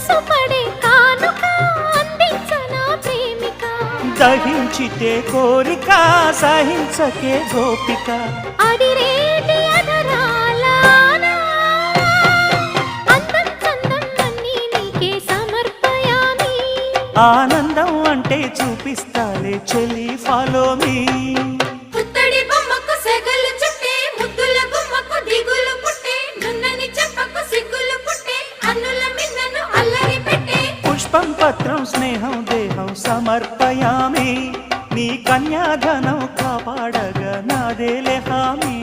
మనసు పడే కానుక అందించనా ప్రేమిక దహించితే కోరిక సహించకే గోపిక అడిరేటి అధరాల అందం చందం అన్నీ నీకే సమర్పయామి ఆనందం అంటే చూపిస్తాలే చెలి ఫాలో మీ పుత్తడి బొమ్మకు సెగలు చుట్టే ముద్దుల గుమ్మకు దిగులు పుట్టే నున్నని చెప్పకు సిగ్గులు పుట్టే అన్నుల మిన్నను అల్లరి పెట్టే పుష్పం పత్రం స్నేహం దేహం సమర్పయామి నీ కన్యాధనం కాపాడగా నాదేలే హామీ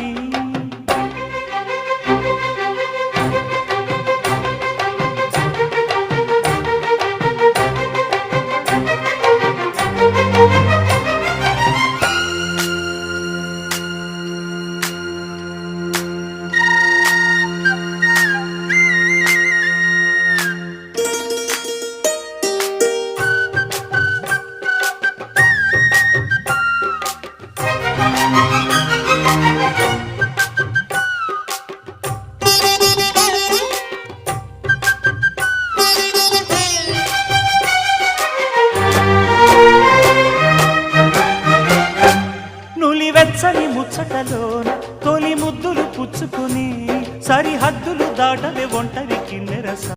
వెచ్చని ముచ్చటలోన తొలి ముద్దులు పుచ్చుకుని సరిహద్దులు దాటవే ఒంటరి కిన్నెరస